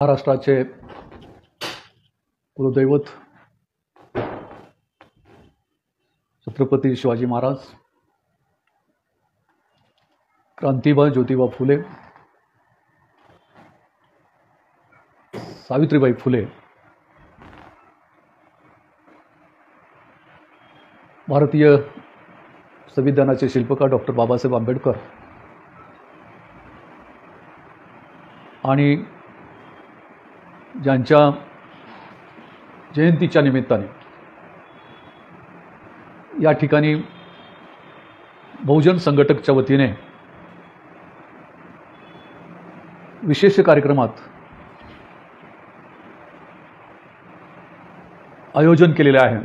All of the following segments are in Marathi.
महाराष्ट्राचे कुलदैवत छत्रपती शिवाजी महाराज, क्रांतीबा ज्योतिबा फुले, सावित्रीबाई फुले, भारतीय संविधानाचे शिल्पकार डॉक्टर बाबासाहेब आंबेडकर आणि ज्यांच्या जयंतीच्या निमित्ताने या ठिकाणी बहुजन संघटकच्या वतीने विशेष कार्यक्रमात आयोजन केलेले आहे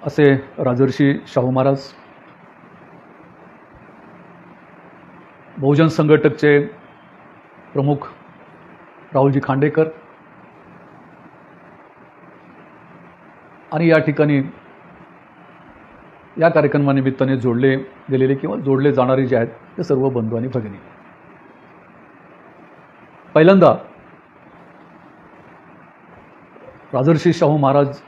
असे राजर्षी शाहू महाराज, बहुजन संघटकचे प्रमुख राहुलजी खांडेकर आणि या ठिकाणी या कार्यक्रमानिमित्ताने जोडले गेलेले किंवा जोडले जाणारे जे आहेत ते सर्व बंधू आणि भगिनी, पहिल्यांदा राजर्षी शाहू महाराज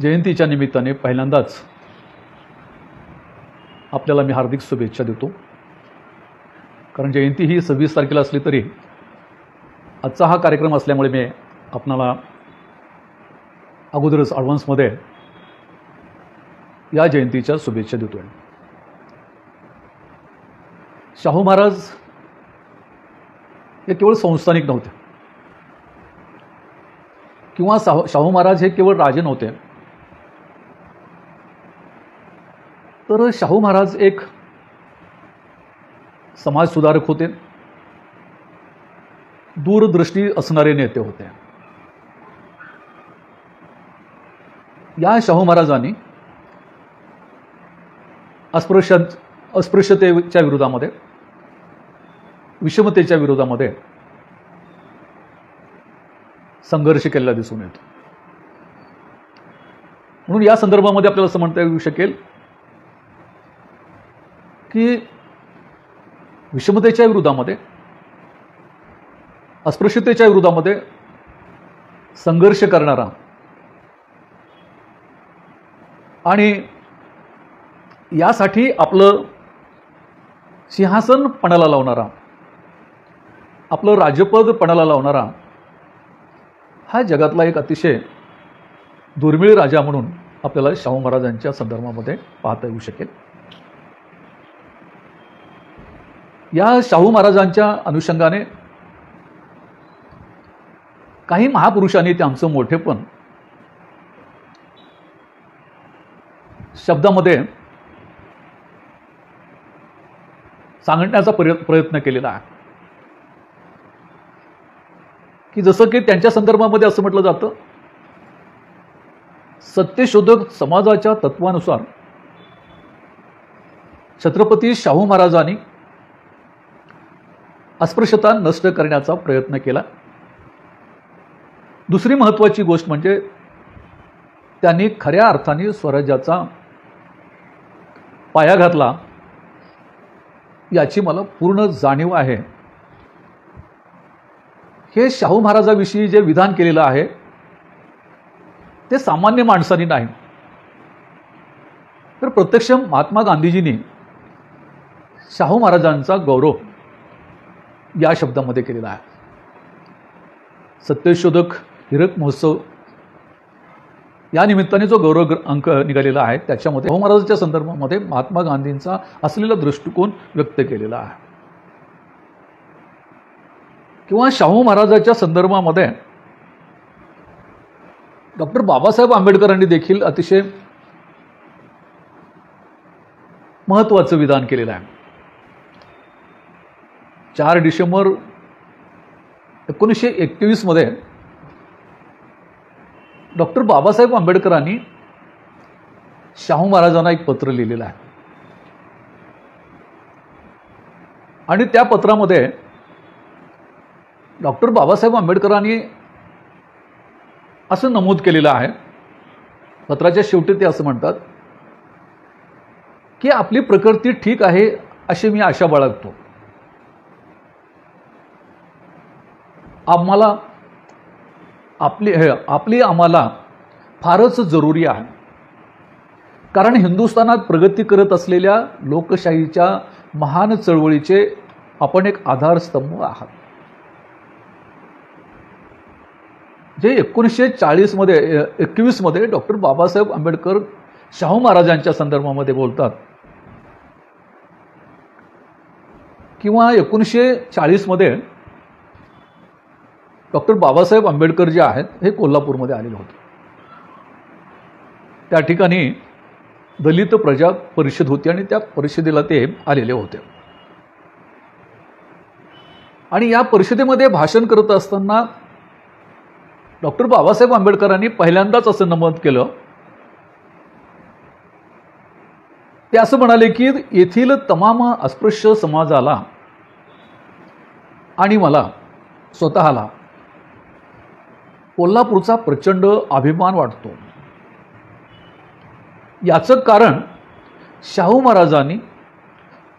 जयंतीच्या निमित्ताने पहिल्यांदाच आपल्याला मी हार्दिक शुभेच्छा देतो. कारण जयंती ही 26 तारखेला असली तरी आजचा हा कार्यक्रम असल्यामुळे मी आपणाला अगोदरच ॲडव्हान्समध्ये या जयंतीच्या शुभेच्छा देतो आहे. शाहू महाराज हे केवळ संस्थानिक नव्हते किंवा शाहू महाराज हे केवळ राजे नव्हते, तर शाहू महाराज एक समाज सुधारक होते, दूरदृष्टी असणारे नेते होते. या शाहू महाराजांनी अस्पृश्यतेच्या विरोधामध्ये, विषमतेच्या विरोधामध्ये संघर्ष केलेला दिसून येतो. म्हणून या संदर्भामध्ये आपल्याला असं म्हणता येऊ शकेल की विषमतेच्या विरोधामध्ये, अस्पृश्यतेच्या विरोधामध्ये संघर्ष करणारा आणि यासाठी आपलं सिंहासन पणाला लावणारा, आपलं राज्यपद पणाला लावणारा हा जगातला एक अतिशय दुर्मिळ राजा म्हणून आपल्याला शाहू महाराजांच्या संदर्भामध्ये पाहता येऊ शकेल. या शाहू महाराजांच्या अनुषंगाने काही महापुरुषांनी त्यांचं मोठेपण शब्दामध्ये सांगण्याचा प्रयत्न केलेला आहे. की जसं की त्यांच्या संदर्भामध्ये असं म्हटलं जातं, सत्यशोधक समाजाच्या तत्वानुसार छत्रपती शाहू महाराजांनी अस्पृश्यता नष्ट करण्याचा प्रयत्न केला. दुसरी महत्त्वाची गोष्ट म्हणजे त्यांनी खऱ्या अर्थाने स्वराज्याचा पाया घातला, याची मला पूर्ण जाणीव आहे. हे शाहू महाराजाविषयी जे विधान केलेलं आहे ते सामान्य माणसांनी नाही, तर प्रत्यक्ष महात्मा गांधीजींनी शाहू महाराजांचा गौरव या शब्दामध्ये केलेला आहे. सत्यशोधक हीरक महोत्सव या निमित्ताने जो गौरव अंक निघालेला आहे त्याच्यामध्ये शाहू महाराजांच्या संदर्भामध्ये महात्मा गांधींचा असलेला दृष्टिकोन व्यक्त केलेला आहे. किंवा शाहू महाराजांच्या संदर्भामध्ये डॉक्टर बाबासाहेब आंबेडकरांनी देखील अतिशय महत्त्वाचं विधान केलेलं आहे. 4 डिसेंबर 1921 मध्ये डॉक्टर बाबासाहेब आंबेडकरांनी शाहू महाराजांना एक पत्र लिहिलेलं आहे आणि त्या पत्रामध्ये डॉक्टर बाबासाहेब आंबेडकरांनी असं नमूद केलेलं आहे, पत्राच्या शेवटी ते असं म्हणतात की आपली प्रकृती ठीक आहे अशी मी आशा बाळगतो. आम्हाला आपली आम्हाला फारच जरुरी आहे, कारण हिंदुस्थानात प्रगती करत असलेल्या लोकशाहीच्या महान चळवळीचे आपण एक आधारस्तंभ आहात. जे 1921 डॉक्टर बाबासाहेब आंबेडकर शाहू महाराजांच्या संदर्भामध्ये बोलतात, किंवा 1940 डॉक्टर बाबासाहेब आंबेडकर जे आहेत हे कोल्हापूरमध्ये आलेले होते. त्या ठिकाणी दलित प्रजा परिषद होती आणि त्या परिषदेला ते आलेले होते. आणि या परिषदेमध्ये भाषण करत असताना डॉक्टर बाबासाहेब आंबेडकरांनी पहिल्यांदाच असं नमूद केलं, ते असं म्हणाले की येथील तमाम अस्पृश्य समाजाला आणि मला स्वतःला कोल्हापूरचा प्रचंड अभिमान वाटतो. याचं कारण शाहू महाराजांनी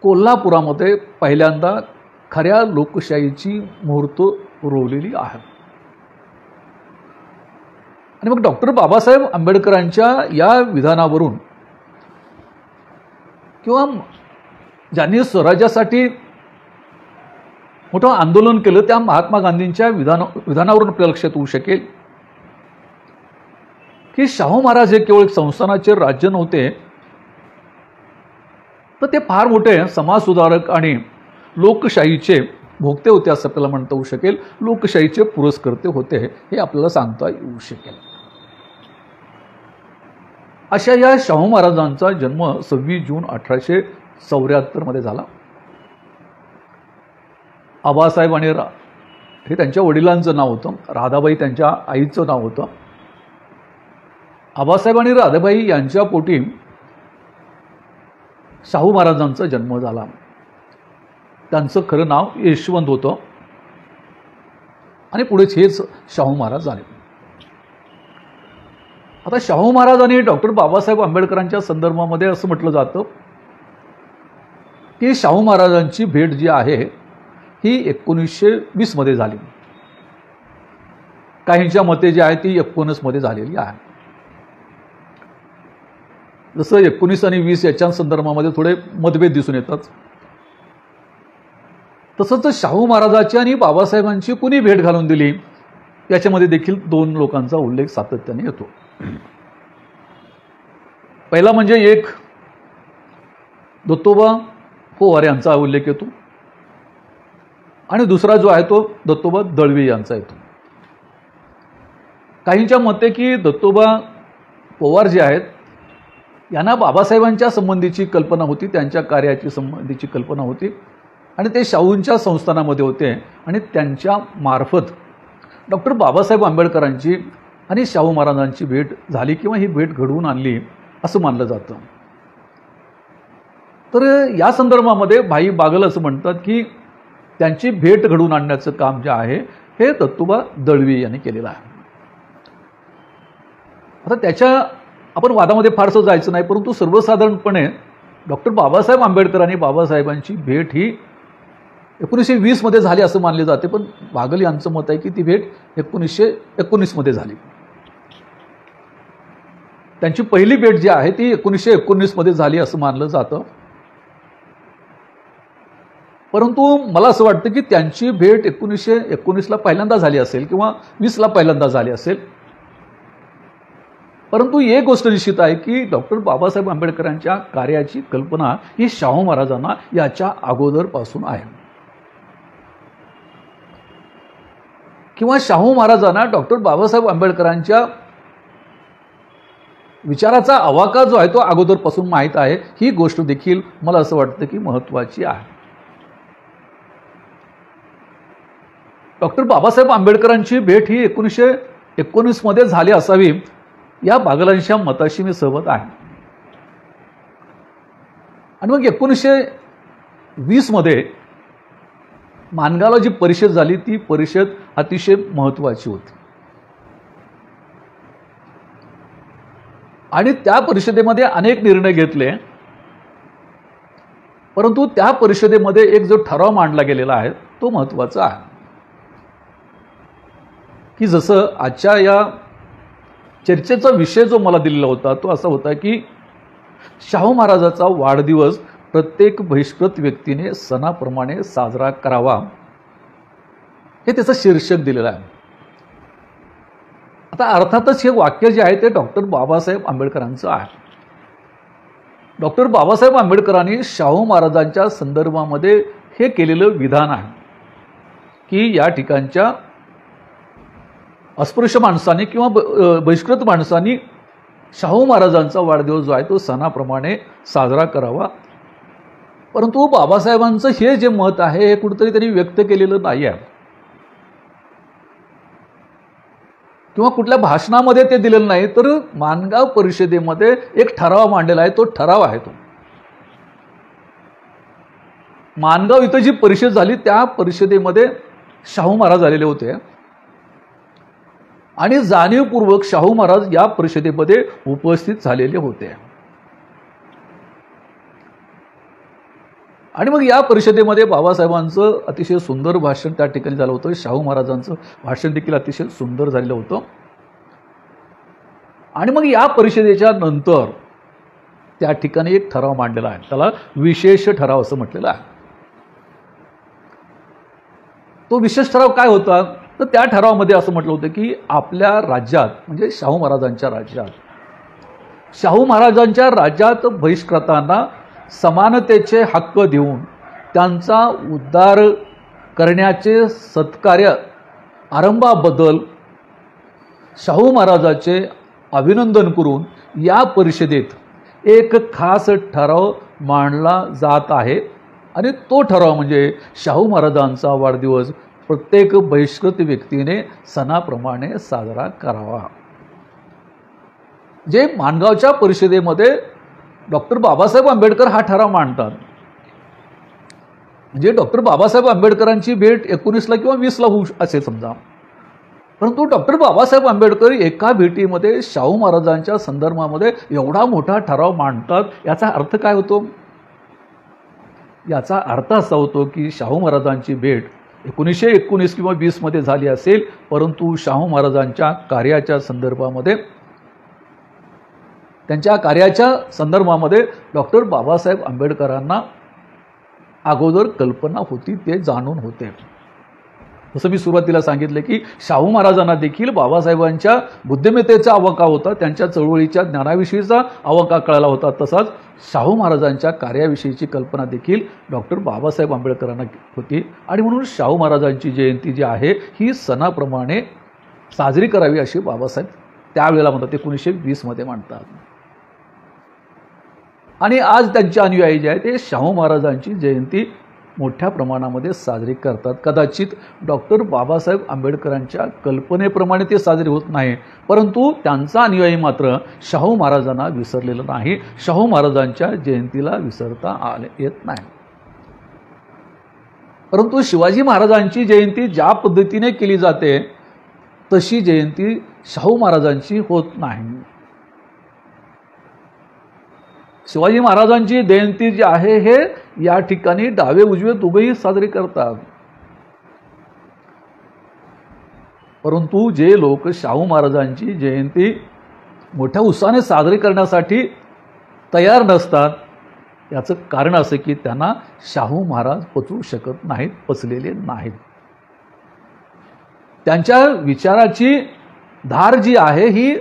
कोल्हापुरामध्ये पहिल्यांदा खऱ्या लोकशाहीची मुहूर्त रोवलेली आहे. आणि मग डॉक्टर बाबासाहेब आंबेडकरांच्या या विधानावरून, किंवा ज्यांनी स्वराज्यासाठी मोठं आंदोलन केलं त्या महात्मा गांधींच्या विधानावरून आपल्या लक्षात येऊ शकेल की शाहू महाराज हे केवळ संस्थानाचे राज्य नव्हते, तर ते फार मोठे समाजसुधारक आणि लोकशाहीचे भोगते होते असं आपल्याला म्हणता येऊ शकेल. लोकशाहीचे पुरस्कर्ते होते हे आपल्याला सांगता येऊ शकेल. अशा या शाहू महाराजांचा जन्म 26 जून 1874 झाला. आबासाहेब आणि हे त्यांच्या वडिलांचं नाव होतं, राधाबाई त्यांच्या आईचं नाव होतं. आबासाहेब आणि राधाबाई यांच्या पोटी शाहू महाराजांचा जन्म झाला. त्यांचं खरं नाव यशवंत होतं आणि पुढेच हेच शाहू महाराज झाले. आता शाहू महाराज आणि डॉक्टर बाबासाहेब आंबेडकरांच्या संदर्भामध्ये असं म्हटलं जातं की शाहू महाराजांची भेट जी आहे ही 1920 झाली. काहींच्या मते जी आहे ती 19 झालेली आहे. जसं 19 आणि 20 याच्या संदर्भामध्ये थोडे मतभेद दिसून येतात, तसंच शाहू महाराजांची आणि बाबासाहेबांची कुणी भेट घालून दिली याच्यामध्ये देखील दोन लोकांचा उल्लेख सातत्याने येतो. पहिला म्हणजे एक दत्तोबा पोवार यांचा उल्लेख येतो आणि दुसरा जो आहे तो दत्तोबा दळवी यांचा येतो. काहींच्या मते की दत्तोबा पोवार जे आहेत यांना बाबासाहेबांच्या संबंधीची कल्पना होती, त्यांच्या कार्याची संबंधीची कल्पना होती आणि ते शाहूंच्या संस्थानामध्ये होते आणि त्यांच्या मार्फत डॉक्टर बाबासाहेब आंबेडकरांची आणि शाहू महाराजांची भेट झाली किंवा ही भेट घडवून आणली असं मानलं जातं. तर या संदर्भामध्ये भाई बागल असं म्हणतात की त्यांची भेट घडवून आणण्याचं काम जे आहे हे दत्तोबा दळवी यांनी केलेलं आहे. आता त्याच्या आपण वादामध्ये फारसं जायचं नाही, परंतु सर्वसाधारणपणे डॉक्टर बाबासाहेब आंबेडकर आणि बाबासाहेबांची भेट ही 1920 झाली असं मानले जाते, पण बागल यांचं मत आहे की ती भेट 1919 झाली. त्यांची पहिली भेट जी आहे ती 1919 झाली असं मानलं जातं. परंतु मला असं वाटतं की त्यांची भेट 1919 पहिल्यांदा झाली असेल किंवा 20 पहिल्यांदा झाली असेल. परंतु एक गोष्ट निश्चित आहे की डॉक्टर बाबासाहेब आंबेडकरांच्या कार्याची कल्पना ही शाहू महाराजांना याच्या अगोदरपासून आहे, किंवा शाहू महाराजांना डॉक्टर बाबासाहेब आंबेडकरांच्या विचाराचा आवाका जो आहे तो अगोदरपासून माहीत आहे. ही गोष्ट देखील मला असं वाटतं की महत्त्वाची आहे. डॉक्टर बाबासाहेब आंबेडकरांची भेट ही 1919 झाली असावी या बागलांच्या मताशी मी सहमत आहे. आणि मग 1920 माणगावला जी परिषद झाली ती परिषद अतिशय महत्त्वाची होती आणि त्या परिषदेमध्ये अनेक निर्णय घेतले. परंतु त्या परिषदेमध्ये एक जो ठराव मांडला गेलेला आहे तो महत्त्वाचा आहे. की जसं आजच्या या चर्चेचा विषय जो मला दिलेला होता तो असा होता की शाहू महाराजाचा वाढदिवस प्रत्येक बहिष्कृत व्यक्तीने सणाप्रमाणे साजरा करावा, हे त्याचं शीर्षक दिलेलं आहे. आता अर्थातच हे वाक्य जे आहे ते डॉक्टर बाबासाहेब आंबेडकरांचं आहे. डॉक्टर बाबासाहेब आंबेडकरांनी शाहू महाराजांच्या संदर्भामध्ये हे केलेलं विधान आहे की या ठिकाणच्या अस्पृश्य माणसांनी किंवा बहिष्कृत माणसांनी शाहू महाराजांचा वाढदिवस जो आहे तो सणाप्रमाणे साजरा करावा. परंतु बाबासाहेबांचं हे जे मत आहे हे कुठेतरी त्यांनी व्यक्त केलेलं नाही आहे किंवा कुठल्या भाषणामध्ये ते दिलेलं नाही, तर माणगाव परिषदेमध्ये एक ठराव मांडलेला आहे. तो ठराव आहे तो माणगाव इथं जी परिषद झाली त्या परिषदेमध्ये शाहू महाराज आलेले होते आणि जाणीवपूर्वक शाहू महाराज या परिषदेमध्ये उपस्थित झालेले होते. आणि मग या परिषदेमध्ये बाबासाहेबांचं अतिशय सुंदर भाषण त्या ठिकाणी झालं होतं. शाहू महाराजांचं भाषण देखील अतिशय सुंदर झालेलं होतं. आणि मग या परिषदेच्या नंतर त्या ठिकाणी एक ठराव मांडलेला आहे, त्याला विशेष ठराव असं म्हटलेलं आहे. तो विशेष ठराव काय होता, तर त्या ठरावामध्ये असं म्हटलं होतं की आपल्या राज्यात म्हणजे शाहू महाराजांच्या राज्यात बहिष्कृतांना समानतेचे हक्क देऊन त्यांचा उद्धार करण्याचे सत्कार्य आरंभाबद्दल शाहू महाराजांचे अभिनंदन करून या परिषदेत एक खास ठराव मांडला जात आहे. आणि तो ठराव म्हणजे शाहू महाराजांचा वाढदिवस प्रत्येक बहिष्कृत व्यक्तीने सणाप्रमाणे साजरा करावा. जे माणगावच्या परिषदेमध्ये डॉक्टर बाबासाहेब आंबेडकर हा ठराव मांडतात, म्हणजे डॉक्टर बाबासाहेब आंबेडकरांची भेट 19ला किंवा 20ला होऊ असे समजा, परंतु डॉक्टर बाबासाहेब आंबेडकर एका भेटीमध्ये शाहू महाराजांच्या संदर्भामध्ये एवढा मोठा ठराव मांडतात. याचा अर्थ काय होतो? याचा अर्थ असा होतो की शाहू महाराजांची भेट 1919 किंवा 20मध्ये झाली असेल, परंतु शाहू महाराजांच्या कार्याच्या संदर्भामध्ये त्यांच्या कार्याच्या संदर्भामध्ये डॉक्टर बाबासाहेब आंबेडकरांना अगोदर कल्पना होती, ते जाणून होते. जसं मी सुरुवातीला सांगितलं की शाहू महाराजांना देखील बाबासाहेबांच्या बुद्धिमत्तेचा अवका होता, त्यांच्या चळवळीच्या ज्ञानाविषयीचा अवका कळाला होता. तसाच शाहू महाराजांच्या कार्याविषयीची कल्पना देखील डॉक्टर बाबासाहेब आंबेडकरांना होती. आणि म्हणून शाहू महाराजांची जयंती जी आहे ही सणाप्रमाणे साजरी करावी अशी बाबासाहेब त्यावेळेला म्हणतात, 1920मध्ये मांडतात. आणि आज त्यांचे अनुयायी जे आहे ते शाहू महाराजांची जयंती मोठ्या प्रमाणामध्ये साजरी करतात. कदाचित डॉक्टर बाबासाहेब आंबेडकरांच्या कल्पनेप्रमाणे ते साजरे होत नाही, परंतु त्यांचा अनुयायी मात्र शाहू महाराजांना विसरलेलं नाही, शाहू महाराजांच्या जयंतीला विसरता येत नाही. परंतु शिवाजी महाराजांची जयंती ज्या पद्धतीने केली जाते तशी जयंती शाहू महाराजांची होत नाही. शिवाजी महाराजांची जयंती जी आहे हे या ठिकाणी डावे उजवे दोघेही साजरे करतात, परंतु जे लोक शाहू महाराजांची जयंती मोठ्या उत्साहाने साजरी करण्यासाठी तयार नसतात याचं कारण असं की त्यांना शाहू महाराज पचवू शकत नाहीत, पचलेले नाहीत. त्यांच्या विचाराची धार जी आहे ही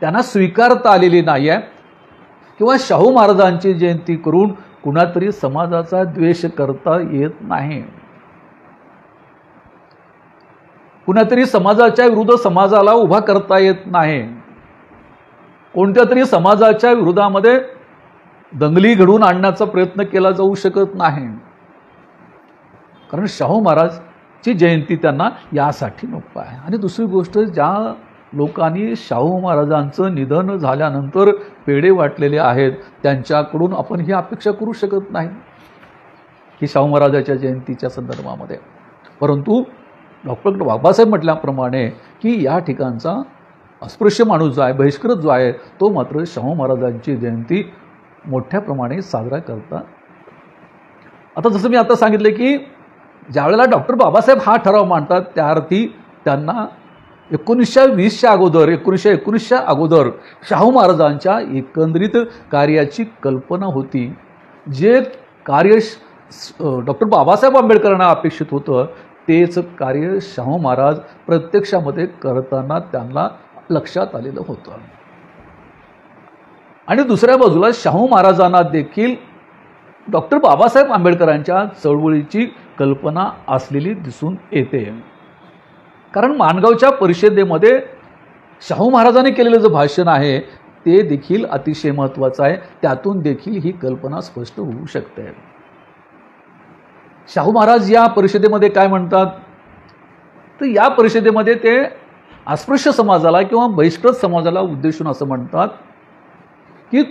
त्यांना स्वीकारता आलेली नाही आहे, किंवा शाहू महाराजांची जयंती करून कुणातरी समाजाचा द्वेष करता येत नाही, कुणातरी समाजाच्या विरुद्ध समाजाला उभा करता येत नाही, कोणत्या तरी समाजाच्या विरोधामध्ये दंगली घडवून आणण्याचा प्रयत्न केला जाऊ शकत नाही, कारण शाहू महाराजची जयंती त्यांना यासाठी नको आहे. आणि दुसरी गोष्ट, ज्या लोकांनी शाहू महाराजांचं निधन झाल्यानंतर पेढे वाटलेले आहेत त्यांच्याकडून आपण ही अपेक्षा करू शकत नाही की शाहू महाराजांच्या जयंतीच्या संदर्भामध्ये. परंतु डॉक्टर बाबासाहेब म्हटल्याप्रमाणे की या ठिकाणचा अस्पृश्य माणूस जो आहे, बहिष्कृत जो आहे, तो मात्र शाहू महाराजांची जयंती मोठ्या प्रमाणे साजरा करतात. आता जसं मी आता सांगितले की ज्यावेळेला डॉक्टर बाबासाहेब हा ठराव मांडतात त्या अर्थी त्यांना 1920च्या अगोदर 1919च्या अगोदर शाहू महाराजांच्या एकंदरीत कार्याची कल्पना होती. जे कार्य डॉक्टर बाबासाहेब आंबेडकरांना अपेक्षित होतं तेच कार्य शाहू महाराज प्रत्यक्षामध्ये करताना त्यांना लक्षात आलेलं होतं. आणि दुसऱ्या बाजूला शाहू महाराजांना देखील डॉक्टर बाबासाहेब आंबेडकरांच्या चळवळीची कल्पना असलेली दिसून येते. कारण माणगावच्या परिषदेमध्ये शाहू महाराजांनी केलेलं जे भाषण आहे ते देखील अतिशय महत्त्वाचं आहे. त्यातून देखील ही कल्पना स्पष्ट होऊ शकते. शाहू महाराज या परिषदेमध्ये काय म्हणतात, तर या परिषदेमध्ये ते अस्पृश्य समाजाला किंवा बहिष्कृत समाजाला उद्देशून असं म्हणतात की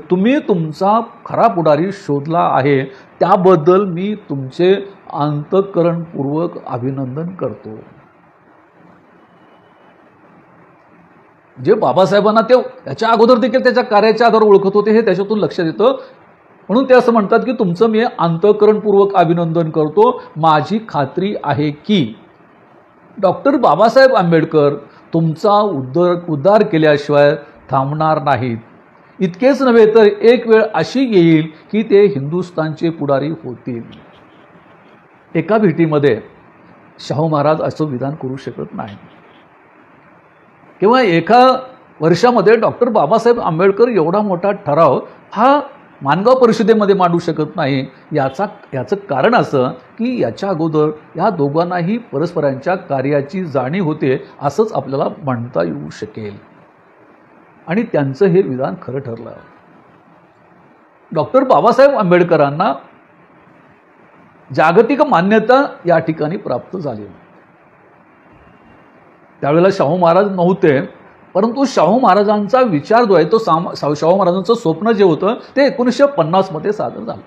तुम्ही तुमचा खरा पुढारी शोधला आहे, त्याबद्दल मी तुमचे अंतःकरणपूर्वक अभिनंदन करतो. जे बाबासाहेबांना ते याच्या अगोदर देखील त्याच्या कार्याच्या आधार ओळखत होते हे त्याच्यातून लक्षात येतं. म्हणून ते असं म्हणतात की तुमचं मी अंतःकरणपूर्वक अभिनंदन करतो. माझी खात्री आहे की डॉक्टर बाबासाहेब आंबेडकर तुमचा उद्धार केल्याशिवाय थांबणार नाहीत. इतकेच नव्हे तर एक वेळ अशी येईल की ते हिंदुस्थानचे पुढारी होतील. एका भेटीमध्ये शाहू महाराज असं विधान करू शकत नाही किंवा एका वर्षामध्ये डॉक्टर बाबासाहेब आंबेडकर एवढा मोठा ठराव हा माणगाव परिषदेमध्ये मांडू शकत नाही. याचं कारण असं की याच्या अगोदर या दोघांनाही परस्परांच्या कार्याची जाणीव होते असंच आपल्याला म्हणता येऊ शकेल. आणि त्यांचं हे विधान खरं ठरलं. डॉक्टर बाबासाहेब आंबेडकरांना जागतिक मान्यता या ठिकाणी प्राप्त झाली. त्यावेळेला शाहू महाराज नव्हते, परंतु शाहू महाराजांचा विचार जो आहे तो शाहू महाराजांचं स्वप्न जे होतं ते 1950 मध्ये सादर झालं.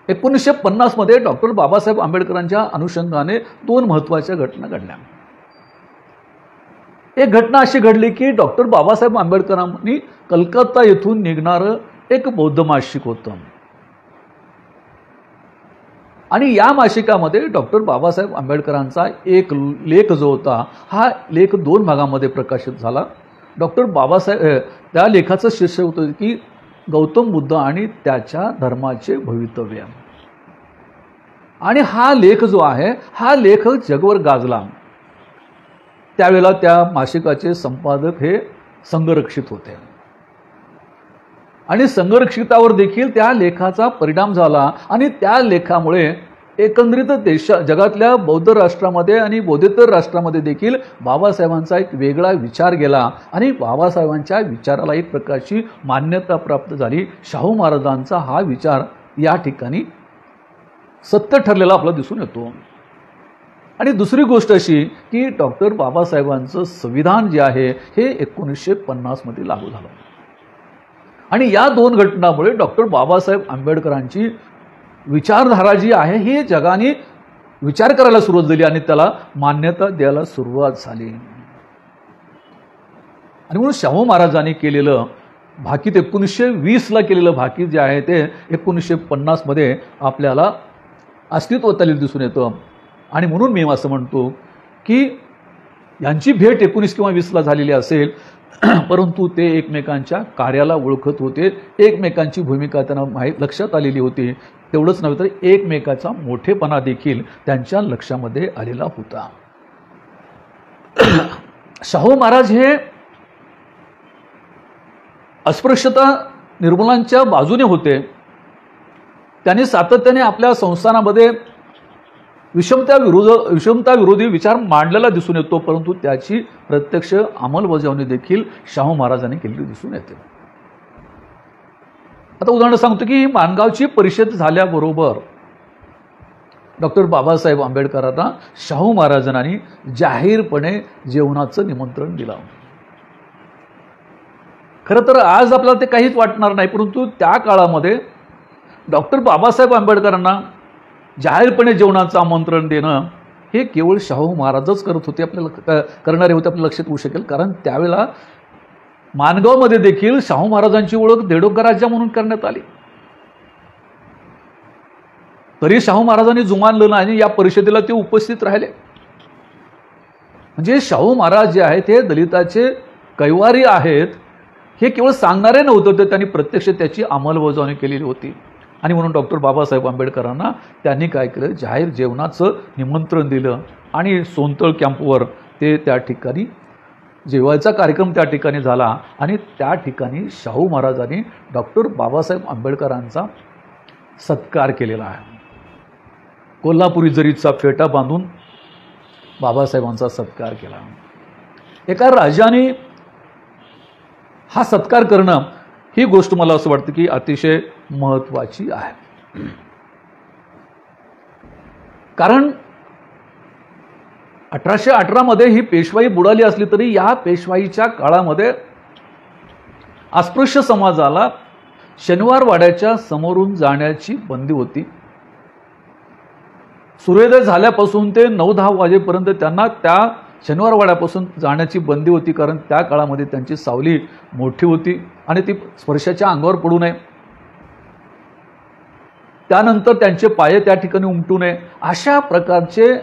1950 मध्ये डॉक्टर बाबासाहेब आंबेडकरांच्या अनुषंगाने दोन महत्त्वाच्या घटना घडल्या. एक घटना अशी घडली की डॉक्टर बाबासाहेब आंबेडकरांनी कलकत्ता येथून निघणारं एक बौद्ध मासिक होतं आणि या मासिकामध्ये डॉक्टर बाबासाहेब आंबेडकरांचा एक लेख जो होता हा लेख दोन भागामध्ये प्रकाशित झाला. डॉक्टर बाबासाहेब त्या लेखाचं शीर्षक होतं की गौतम बुद्ध आणि त्याच्या धर्माचे भवितव्य. आणि हा लेख जो आहे हा लेख जगभर गाजला. त्यावेळेला त्या मासिकाचे संपादक हे संघरक्षित होते आणि संघरक्षितावर देखील त्या लेखाचा परिणाम झाला आणि त्या लेखामुळे एकंदरीत जगातल्या बौद्ध राष्ट्रामध्ये आणि बौद्धेतर राष्ट्रामध्ये देखील बाबासाहेबांचा एक वेगळा विचार गेला आणि बाबासाहेबांच्या विचाराला एक प्रकारची मान्यता प्राप्त झाली. शाहू महाराजांचा हा विचार या ठिकाणी सत्य ठरलेला आपल्याला दिसून येतो. आणि दुसरी गोष्ट अशी की डॉक्टर बाबासाहेबांचं संविधान जे आहे हे 1950 मध्ये लागू झालं आणि या दोन घटनांमुळे डॉक्टर बाबासाहेब आंबेडकरांची विचारधारा जी आहे ही जगाने विचार करायला सुरुवात झाली आणि त्याला मान्यता द्यायला सुरुवात झाली. आणि म्हणून शाहू महाराजांनी केलेलं भाकीत 1920ला केलेलं भाकीत जे आहे ते 1950 मध्ये आपल्याला अस्तित्वात आलेलं दिसून येतं. आणि म्हणून मी असं म्हणतो की यांची भेट 19 किंवा 20ला झालेली असेल, परंतु ते एकमेकांच्या कार्याला ओळखत होते, एकमेकांची भूमिका त्यांना लक्षात आलेली होती. तेवढंच नव्हे तर एकमेकाचा मोठेपणा देखील त्यांच्या लक्षामध्ये आलेला होता. शाहू महाराज हे अस्पृश्यता निर्मूलनाच्या बाजूने होते. त्यांनी सातत्याने आपल्या संस्थानामध्ये विषमता विरोधी विचार मांडलेला दिसून येतो, परंतु त्याची प्रत्यक्ष अंमलबजावणी देखील शाहू महाराजांनी केलेली दिसून येते. आता उदाहरण सांगतो की माणगावची परिषद झाल्याबरोबर डॉक्टर बाबासाहेब आंबेडकरांना शाहू महाराजांनी जाहीरपणे जेवणाचं निमंत्रण दिलं. खरं तर आज आपल्याला ते काहीच वाटणार नाही, परंतु त्या काळामध्ये डॉक्टर बाबासाहेब आंबेडकरांना जाहीरपणे जेवणाचं आमंत्रण देणं हे केवळ शाहू महाराजच करत होते, आपल्याला करणारे होते, आपल्या लक्षात येऊ शकेल. कारण त्यावेळेला माणगावमध्ये देखील शाहू महाराजांची ओळख देडोक्कर राजा म्हणून करण्यात आली. तरी शाहू महाराजांनी जुमानलं नाही, या परिषदेला ते उपस्थित राहिले. म्हणजे शाहू महाराज जे आहेत ते दलिताचे कैवारी आहेत हे केवळ सांगणारे नव्हतं, तर त्यांनी प्रत्यक्ष त्याची अंमलबजावणी केलेली होती. आणि म्हणून डॉक्टर बाबासाहेब आंबेडकरांना त्यांनी काय केलं, जाहीर जेवणाचं निमंत्रण दिलं आणि सोनतळ कॅम्पवर ते त्या ठिकाणी जेवायचा कार्यक्रम त्या ठिकाणी झाला आणि त्या ठिकाणी शाहू महाराजांनी डॉक्टर बाबासाहेब आंबेडकरांचा सत्कार केलेला आहे. कोल्हापुरी जरीचा फेटा बांधून बाबासाहेबांचा सत्कार केला. एका राजाने हा सत्कार करणं ही गोष्ट मला असं वाटतं की अतिशय महत्त्वाची आहे. कारण 1818 मध्ये ही पेशवाई बुडाली असली तरी या पेशवाईच्या काळामध्ये अस्पृश्य समाजाला शनिवार वाड्याच्या समोरून जाण्याची बंदी होती. सूर्योदय झाल्यापासून ते 9-10 वाजेपर्यंत त्यांना त्या शनिवार वाड्यापासून जाण्याची बंदी होती, कारण त्या काळामध्ये त्यांची सावली मोठी होती आणि ती स्पर्शाच्या अंगावर पडू नये. त्यानंतर त्यांचे पाय त्या ठिकाणी उमटू नये, अशा प्रकारचे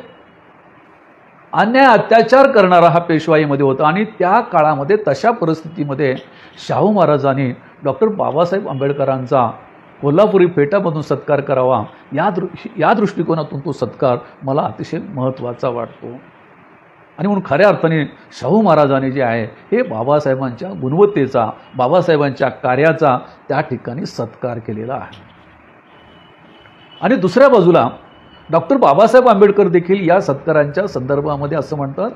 अन्याय अत्याचार करणारा हा पेशवाईमध्ये होता. आणि त्या काळामध्ये तशा परिस्थितीमध्ये शाहू महाराजांनी डॉक्टर बाबासाहेब आंबेडकरांचा कोल्हापुरी फेटामधून सत्कार करावा, या दृष्टिकोनातून तो सत्कार मला अतिशय महत्त्वाचा वाटतो. आणि म्हणून खऱ्या अर्थाने शाहू महाराजांनी जे आहे हे बाबासाहेबांच्या गुणवत्तेचा, बाबासाहेबांच्या कार्याचा त्या ठिकाणी सत्कार केलेला आहे. आणि दुसऱ्या बाजूला डॉक्टर बाबासाहेब आंबेडकर देखील या सत्कारांच्या संदर्भामध्ये असं म्हणतात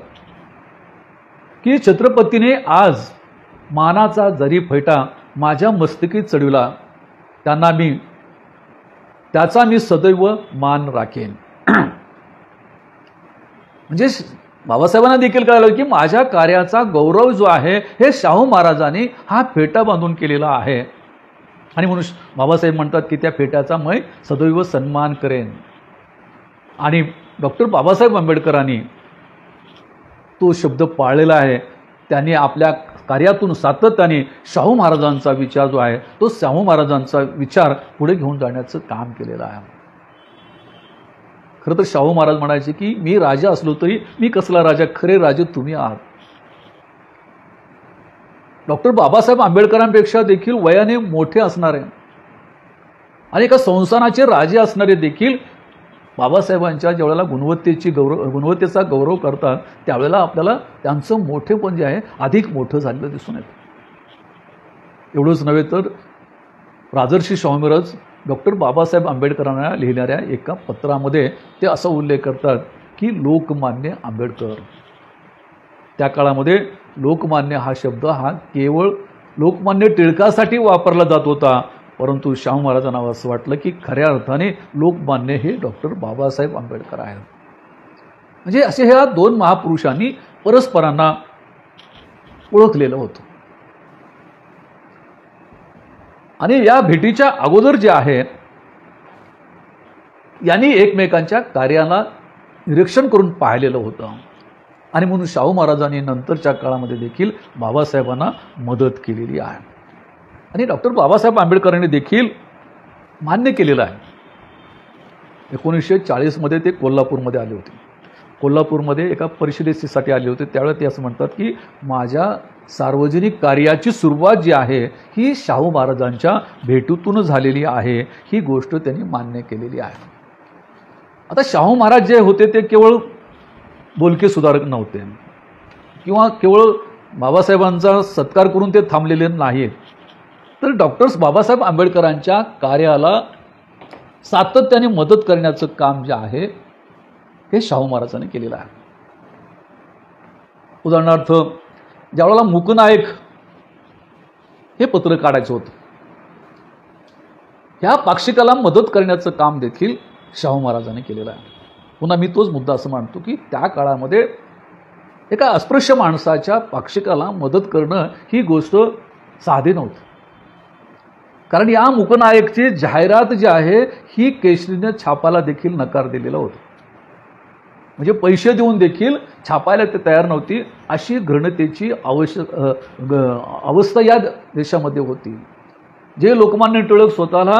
की छत्रपतीने आज मानाचा जरी फेटा माझ्या मस्तकी चढविला, त्याचा मी सदैव मान राखेन. म्हणजे बाबासाहेबांना देखील कळलं की माझ्या कार्याचा गौरव जो आहे हे शाहू महाराजांनी हा फेटा बांधून केलेला आहे. आणि म्हणून बाबासाहेब म्हणतात की त्या फेट्याचा मैं सदैव सन्मान करेन. आणि डॉक्टर बाबासाहेब आंबेडकरांनी तो शब्द पाळलेला आहे. त्यांनी आपल्या कार्यातून सातत्याने शाहू महाराजांचा विचार जो आहे तो शाहू महाराजांचा विचार पुढे घेऊन जाण्याचं काम केलेलं आहे. खरं तर शाहू महाराज म्हणायचे की मी राजा असलो तरी मी कसला राजा, खरे राजे तुम्ही आहात. डॉक्टर बाबासाहेब आंबेडकरांपेक्षा देखील वयाने मोठे असणारे आणि एका संस्थानाचे राजे असणारे देखील बाबासाहेबांच्या ज्यावेळेला गुणवत्तेचा गौरव करतात त्यावेळेला आपल्याला त्यांचं मोठेपण जे आहे अधिक मोठं झालेलं दिसून येतं. एवढंच नव्हे तर राजर्षी शाहू महाराज डॉक्टर बाबासाहेब आंबेडकरांना लिहिणाऱ्या एका पत्रामध्ये ते असा उल्लेख करतात की लोकमान्य आंबेडकर. त्या काळामध्ये लोकमान्य हा शब्द हा केवळ लोकमान्य टिळकासाठी वापरला जात होता, परंतु शाहू महाराजांना असं वाटलं की खऱ्या अर्थाने लोकमान्य हे डॉक्टर बाबासाहेब आंबेडकर आहेत. म्हणजे असे ह्या दोन महापुरुषांनी परस्परांना ओळखलेलं होतं. आणि या भेटीच्या अगोदर जे आहे यांनी एकमेकांच्या कार्याला निरीक्षण करून पाहिलेलं होतं. आणि म्हणून शाहू महाराजांनी नंतरच्या काळामध्ये देखील बाबासाहेबांना मदत केलेली आहे. आणि डॉक्टर बाबासाहेब आंबेडकरांनी देखील मान्य केलेलं आहे. 1940 मध्ये ते कोल्हापूरमध्ये आले होते. कोल्हापूरमध्ये एका परिषदेसाठी आले होते. त्यावेळेला ते असं म्हणतात की माझ्या सार्वजनिक कार्याची सुरुवात जी आहे ही शाहू महाराजांच्या भेटीतून झालेली आहे, ही गोष्ट त्यांनी मान्य केलेली आहे. आता शाहू महाराज जे होते ते केवळ बोलके सुधारक नव्हते किंवा केवळ बाबासाहेबांचा सत्कार करून ते थांबलेले नाहीत, तर डॉक्टर बाबासाहेब आंबेडकरांच्या कार्याला सातत्याने मदत करण्याचं काम जे आहे हे शाहू महाराजांनी केलेलं आहे. उदाहरणार्थ ज्यावेळेला मूकनायक हे पत्र काढायचं होतं, ह्या पाक्षिकाला मदत करण्याचं काम देखील शाहू महाराजांनी केलेलं आहे. पुन्हा मी तोच मुद्दा असं मानतो की त्या काळामध्ये एका अस्पृश्य माणसाच्या पाक्षिकाला मदत करणं ही गोष्ट साधी नव्हती. कारण या मूकनायकची जाहिरात जी आहे ही केसरीने छापायला देखील नकार दिलेला होता. म्हणजे पैसे देऊन देखील छापायला ते तयार नव्हती, अशी घृणतेची अवस्था या देशामध्ये होती. जे लोकमान्य टिळक स्वतःला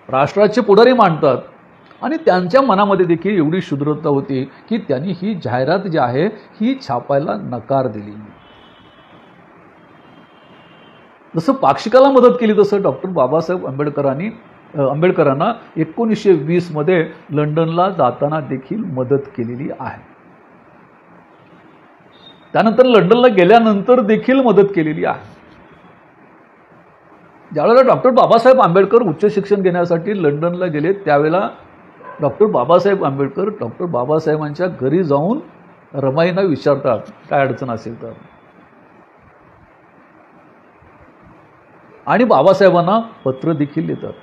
राष्ट्राचे पुढारी मानतात आणि त्यांच्या मनामध्ये देखील एवढी शुद्रता होती की त्यांनी ही जाहिरात जी आहे ही छापायला नकार दिली. जसं पाक्षिकाला मदत केली तसं डॉक्टर बाबासाहेब आंबेडकरांना 1920 मध्ये लंडनला जाताना देखील मदत केलेली आहे. त्यानंतर लंडनला गेल्यानंतर देखील मदत केलेली आहे. ज्यावेळेला डॉक्टर बाबासाहेब आंबेडकर उच्च शिक्षण घेण्यासाठी लंडनला गेले त्यावेळेला डॉक्टर बाबासाहेब आंबेडकर डॉक्टर बाबासाहेबांच्या घरी जाऊन रमाईंना विचारतात काय अडचण असेल तर, आणि बाबासाहेबांना पत्र देखील लिहितात.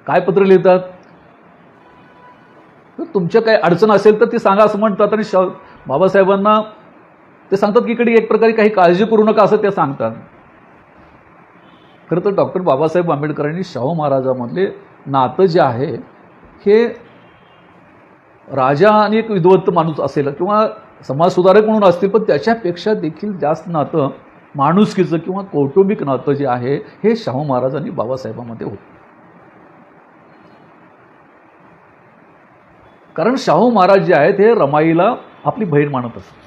काय पत्र लिहितात? तुमच्या काही अडचण असेल तर ती सांगा असं म्हणतात. आणि बाबासाहेबांना ते सांगतात की इकडे एक प्रकारे काही काळजी करू नका असं ते सांगतात. खरं तर डॉक्टर बाबासाहेब आंबेडकरांनी शाहू महाराजांमधले नातं जे आहे हे राजा आणि एक विद्वत्त माणूस असेल किंवा समाजसुधारक म्हणून असतील, पण त्याच्यापेक्षा देखील जास्त नातं माणुसकीचं किंवा कौटुंबिक नातं जे आहे हे शाहू महाराज आणि बाबासाहेबांमध्ये होतं. कारण शाहू महाराज जे आहेत हे रमाईला आपली बहीण मानत असत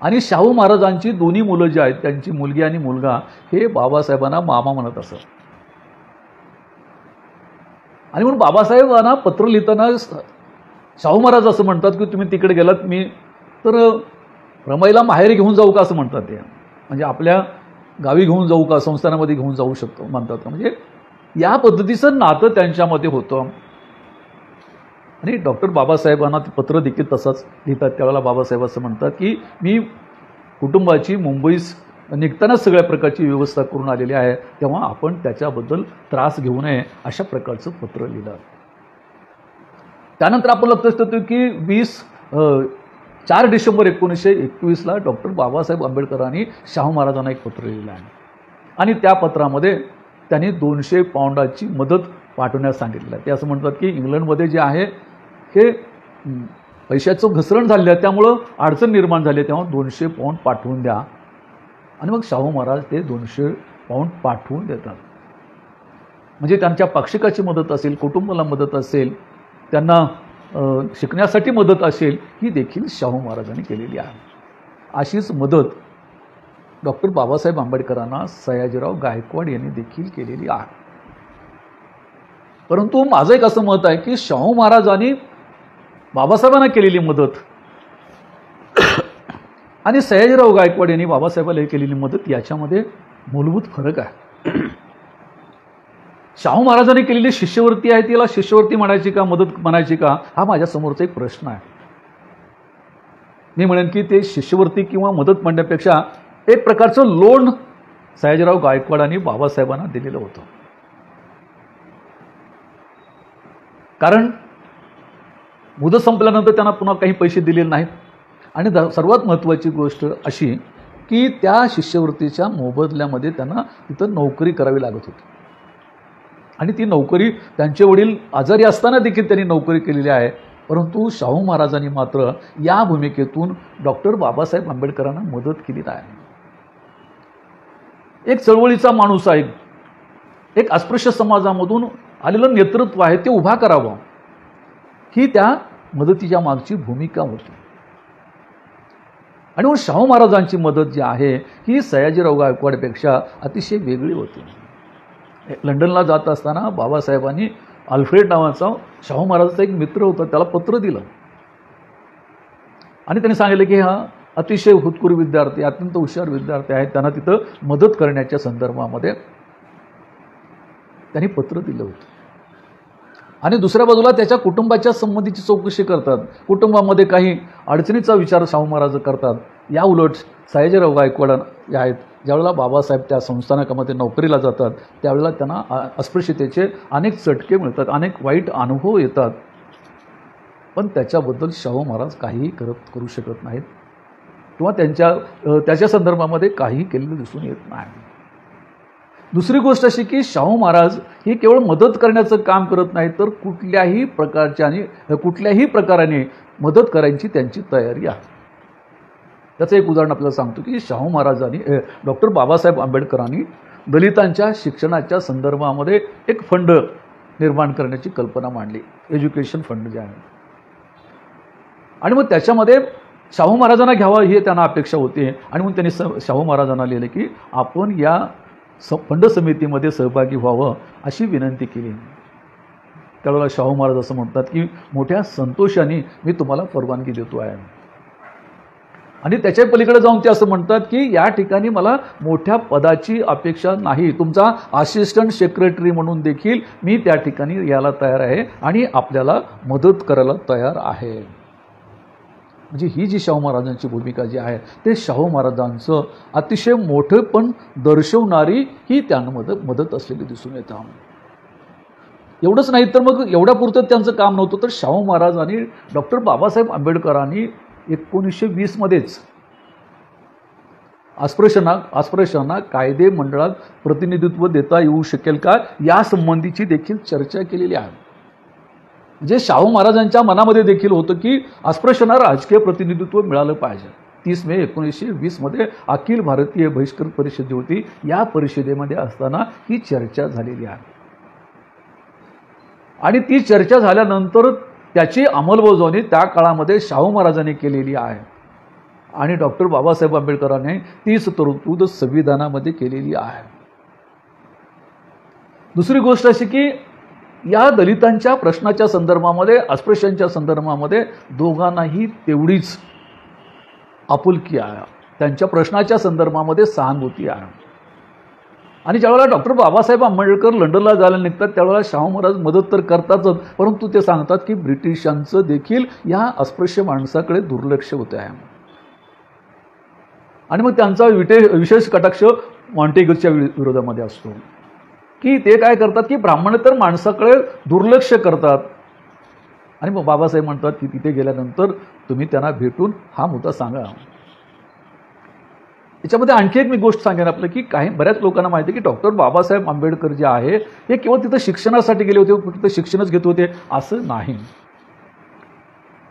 आणि शाहू महाराजांची दोन्ही मुलं जी आहेत त्यांची मुलगी आणि मुलगा हे बाबासाहेबांना मामा म्हणत असत. आणि म्हणून बाबासाहेबांना पत्र लिहिताना शाहू महाराज असं म्हणतात की तुम्ही तिकडे गेलात मी तर रमाईला माहेरी घेऊन जाऊ का असं म्हणतात ते, म्हणजे आपल्या गावी घेऊन जाऊ का, संस्थानामध्ये घेऊन जाऊ शकतो म्हणतात. म्हणजे या पद्धतीचं नातं त्यांच्यामध्ये होतं. आणि डॉक्टर बाबासाहेबांना ते पत्र देखील तसंच लिहितात. त्यावेळेला बाबासाहेब असं म्हणतात की मी कुटुंबाची मुंबईस निघतानाच सगळ्या प्रकारची व्यवस्था करून आलेली आहे, तेव्हा आपण त्याच्याबद्दल त्रास घेऊ नये अशा प्रकारचं पत्र लिहिलं. त्यानंतर आपण लक्षात येतो की 4 डिसेंबर 1921ला डॉक्टर बाबासाहेब आंबेडकरांनी शाहू महाराजांना एक पत्र लिहिलं आहे आणि त्या पत्रामध्ये त्यांनी 200 पाऊंडाची मदत पाठवण्यास सांगितलं आहे. ते असं म्हणतात की इंग्लंडमध्ये जे आहे हे पैशाचं घसरण झालेलं आहे, त्यामुळं अडचण निर्माण झाली आहे, तेव्हा 200 पाऊंड पाठवून द्या. आणि मग शाहू महाराज ते 200 पाऊंड पाठवून देतात. म्हणजे त्यांच्या पाक्षिकाची मदत असेल, कुटुंबाला मदत असेल, त्यांना शिकण्यासाठी मदत असेल, ही देखील शाहू महाराजांनी केलेली आहे. अशीच मदत डॉक्टर बाबासाहेब आंबेडकरांना सयाजीराव गायकवाड यांनी देखील केलेली आहे. परंतु माझं एक असं मत आहे की शाहू महाराजांनी बाबासाहेबांना केलेली मदत आणि सयाजीराव गायकवाड यांनी बाबासाहेबांना केलेली मदत याच्यामध्ये मूलभूत फरक आहे. शाहू महाराजांनी केलेली शिष्यवृत्ती आहे तिला शिष्यवृत्ती म्हणायची का, मदत म्हणायची का, हा माझ्या समोरचा एक प्रश्न आहे. मी म्हणेन की ते शिष्यवृत्ती किंवा मदत म्हणण्यापेक्षा एक प्रकारचं लोन सयाजीराव गायकवाडांनी बाबासाहेबांना दिलेलं होतं. कारण मुदत संपल्यानंतर त्यांना पुन्हा काही पैसे दिलेले नाहीत. आणि सर्वात महत्त्वाची गोष्ट अशी की त्या शिष्यवृत्तीच्या मोबदल्यामध्ये त्यांना तिथं नोकरी करावी लागत होती. आणि ती नोकरी त्यांचे वडील आजारी असताना देखील त्यांनी नोकरी केलेली आहे. परंतु शाहू महाराजांनी मात्र या भूमिकेतून डॉक्टर बाबासाहेब आंबेडकरांना मदत केली आहे. एक चळवळीचा माणूस आहे, एक अस्पृश्य समाजामधून आलेलं नेतृत्व आहे, ते उभा करावं ही त्या मदतीच्या मागची भूमिका होती. आणि म्हणून शाहू महाराजांची मदत जी आहे ही सयाजीराव गायकवाडपेक्षा अतिशय वेगळी होती. लंडनला जात असताना बाबासाहेबांनी अल्फ्रेड नावाचा शाहू महाराजांचा एक मित्र होता त्याला पत्र दिलं आणि त्यांनी सांगितलं की हा अतिशय हुतकुरी विद्यार्थी, अत्यंत हुशार विद्यार्थी आहे, त्यांना तिथं मदत करण्याच्या संदर्भामध्ये त्यांनी पत्र दिलं होतं. आणि दुसऱ्या बाजूला त्याच्या कुटुंबाच्या संबंधीची चौकशी करतात. कुटुंबामध्ये काही अडचणीचा विचार शाहू महाराज करतात. या उलट सयाजीराव गायकवाड आहेत, ज्यावेळेला बाबासाहेब त्या संस्थानकामध्ये नोकरीला जातात त्यावेळेला त्यांना अस्पृश्यतेचे अनेक चटके मिळतात, अनेक वाईट अनुभव येतात, पण त्याच्याबद्दल शाहू महाराज काहीही करू शकत नाहीत किंवा त्याच्या संदर्भामध्ये काहीही केलेलं दिसून येत नाही. दुसरी गोष्ट अशी की शाहू महाराज ही केवळ मदत करण्याचं काम करत नाही तर कुठल्याही प्रकाराने मदत करायची त्यांची तयारी आहे. त्याचं एक उदाहरण आपल्याला सांगतो की शाहू महाराजांनी डॉक्टर बाबासाहेब आंबेडकरांनी दलितांच्या शिक्षणाच्या संदर्भामध्ये एक फंड निर्माण करण्याची कल्पना मांडली, एज्युकेशन फंड जे आहे. आणि मग त्याच्यामध्ये शाहू महाराजांना घ्यावं ही त्यांना अपेक्षा होती. आणि मग त्यांनी शाहू महाराजांना लिहिलं की आपण या फंड समितीमध्ये सहभागी व्हावं अशी विनंती केली. त्यावेळेला शाहू महाराज असं म्हणतात की मोठ्या संतोषाने मी तुम्हाला परवानगी देतो आहे. आणि त्याच्या पलीकडे जाऊन ते असं म्हणतात की या ठिकाणी मला मोठ्या पदाची अपेक्षा नाही, तुमचा असिस्टंट सेक्रेटरी म्हणून देखील मी त्या ठिकाणी यायला तयार आहे आणि आपल्याला मदत करायला तयार आहे. म्हणजे ही जी शाहू महाराजांची भूमिका जी आहे ते शाहू महाराजांचं अतिशय मोठेपण दर्शवणारी ही त्यांमध्ये मदत असलेली दिसून येतं. एवढंच नाही तर मग एवढ्यापुरतं त्यांचं काम नव्हतं, तर शाहू महाराजांनी डॉक्टर बाबासाहेब आंबेडकरांनी 1920मध्येच अस्पृश्यांना कायदे मंडळात प्रतिनिधित्व देता येऊ शकेल का यासंबंधीची देखील चर्चा केलेली आहे. जे शाहू महाराजांच्या मनामध्ये देखील होतं की अस्पृश्यांना राजकीय प्रतिनिधित्व मिळालं पाहिजे. 30 मे 1920मध्ये अखिल भारतीय बहिष्कार परिषद होती, या परिषदेमध्ये असताना ही चर्चा झालेली आहे. आणि ती चर्चा झाल्यानंतर त्याची अंमलबजावणी त्या काळामध्ये शाहू महाराजांनी केलेली आहे आणि डॉक्टर बाबासाहेब आंबेडकरांनी तीच तरतूद संविधानामध्ये केलेली आहे. दुसरी गोष्ट अशी की या दलितांच्या प्रश्नाच्या संदर्भामध्ये, अस्पृश्यांच्या संदर्भामध्ये दोघांनाही तेवढीच आपुलकी आहे, त्यांच्या प्रश्नाच्या संदर्भामध्ये सहानुभूती आहे. आणि ज्यावेळेला डॉक्टर बाबासाहेब आंबेडकर लंडनला जायला निघतात त्यावेळेला शाहू महाराज मदत तर करतातच, परंतु ते सांगतात की ब्रिटिशांचं देखील या अस्पृश्य माणसाकडे दुर्लक्ष होते आहे. आणि मग त्यांचा विशेष कटाक्ष मॉन्टेग्यूच्या विरोधामध्ये असतो की ते काय करतात की ब्राह्मणेतर माणसाकडे दुर्लक्ष करतात. आणि मग बाबासाहेब म्हणतात की तिथे गेल्यानंतर तुम्ही त्यांना भेटून हा मुद्दा सांगा. याच्यामध्ये आणखी एक मी गोष्ट सांगेन आपलं की बऱ्याच लोकांना माहिती आहे की डॉक्टर बाबासाहेब आंबेडकर जे आहे हे केवळ तिथं शिक्षणासाठी गेले होते, फक्त शिक्षणच घेत होते असं नाही.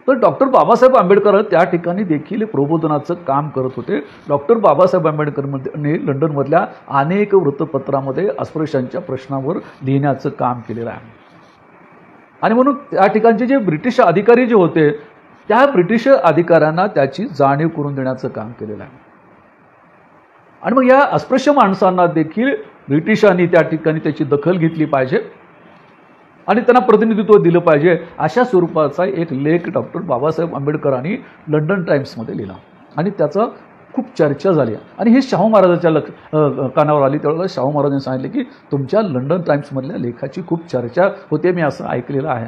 तर डॉक्टर बाबासाहेब आंबेडकर त्या ठिकाणी देखील प्रबोधनाचं काम करत होते. डॉक्टर बाबासाहेब आंबेडकरांनी लंडनमधल्या अनेक वृत्तपत्रामध्ये अस्पृश्यांच्या प्रश्नावर लिहिण्याचं काम केलेलं आहे. आणि म्हणून त्या ठिकाणचे जे ब्रिटिश अधिकारी जे होते त्या ब्रिटिश अधिकाऱ्यांना त्याची जाणीव करून देण्याचं काम केलेलं आहे. आणि मग या अस्पृश्य माणसांना देखील ब्रिटिशांनी त्या ठिकाणी त्याची दखल घेतली पाहिजे आणि त्यांना प्रतिनिधित्व दिलं पाहिजे अशा स्वरूपाचा एक लेख डॉक्टर बाबासाहेब आंबेडकरांनी लंडन टाइम्समध्ये लिहिला आणि त्याचा खूप चर्चा झाली. आणि हे शाहू महाराजांच्या कानावर आली. त्यावेळेला शाहू महाराजांनी सांगितले की तुमच्या लंडन टाइम्समधल्या लेखाची खूप चर्चा होते, मी असं ऐकलेलं आहे.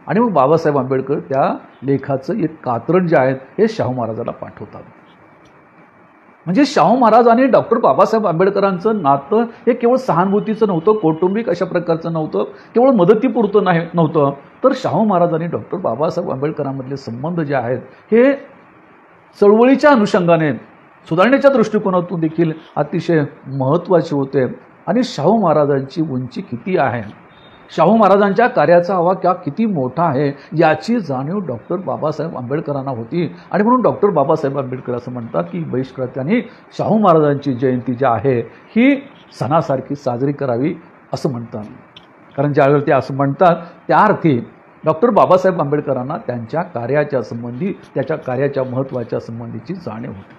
आणि मग बाबासाहेब आंबेडकर त्या लेखाचं एक कात्रण जे आहे हे शाहू महाराजाला पाठवतात. म्हणजे शाहू महाराज आणि डॉक्टर बाबासाहेब आंबेडकरांचं नातं हे केवळ सहानुभूतीचं नव्हतं, कौटुंबिक अशा प्रकारचं नव्हतं, केवळ मदतीपुरतं नव्हतं, तर शाहू महाराज आणि डॉक्टर बाबासाहेब आंबेडकरांमधले संबंध जे आहेत हे चळवळीच्या अनुषंगाने सुधारण्याच्या दृष्टिकोनातून देखील अतिशय महत्त्वाचे होते. आणि शाहू महाराजांची उंची किती आहे, शाहू महाराजांच्या कार्याचा आवाका किती मोठा आहे याची जाणीव डॉक्टर बाबासाहेब आंबेडकरांना होती. आणि म्हणून डॉक्टर बाबासाहेब आंबेडकर असं म्हणतात की बहिष्कृत्यांनी शाहू महाराजांची जयंती जी आहे ही सणासारखी साजरी करावी असं म्हणतात. कारण ज्यावेळेला ते असं म्हणतात त्या अर्थी डॉक्टर बाबासाहेब आंबेडकरांना त्यांच्या कार्याच्या संबंधी, त्याच्या कार्याच्या महत्त्वाच्या संबंधीची जाणीव होती.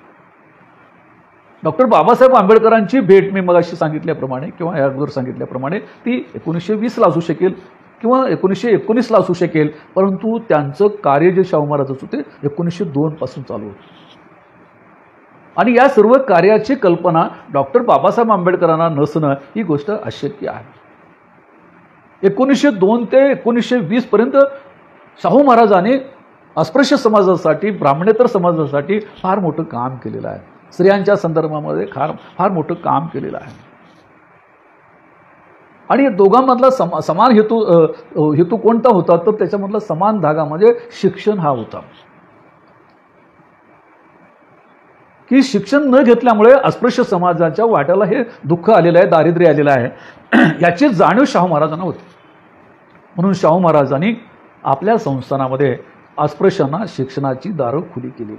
डॉक्टर बाबासाहेब आंबेडकरांची भेट मी मगाशी सांगितल्याप्रमाणे किंवा या अगोदर सांगितल्याप्रमाणे ती 1920ला असू शकेल किंवा 1919ला असू शकेल, परंतु त्यांचं कार्य जे शाहू महाराजांचं होते 1902 पासून चालू होतं. आणि या सर्व कार्याची कल्पना डॉक्टर बाबासाहेब आंबेडकरांना नसणं ही गोष्ट अशक्य आहे. 1902 ते 1920 पर्यंत शाहू महाराजांनी अस्पृश्य समाजासाठी, ब्राह्मणेतर समाजासाठी फार मोठं काम केलेलं आहे. स्त्रियांच्या संदर्भामध्ये फार मोठं काम केलेलं आहे. आणि दोघांमधला समान हेतू कोणता होता तर त्याच्यामधला समान धागामध्ये शिक्षण हा होता की शिक्षण न घेतल्यामुळे अस्पृश्य समाजाच्या वाट्याला हे दुःख आलेलं आहे, दारिद्र्य आलेलं आहे, याची जाणीव शाहू महाराजांना होती. म्हणून शाहू महाराजांनी आपल्या संस्थानामध्ये अस्पृश्यांना शिक्षणाची दारं खुली केली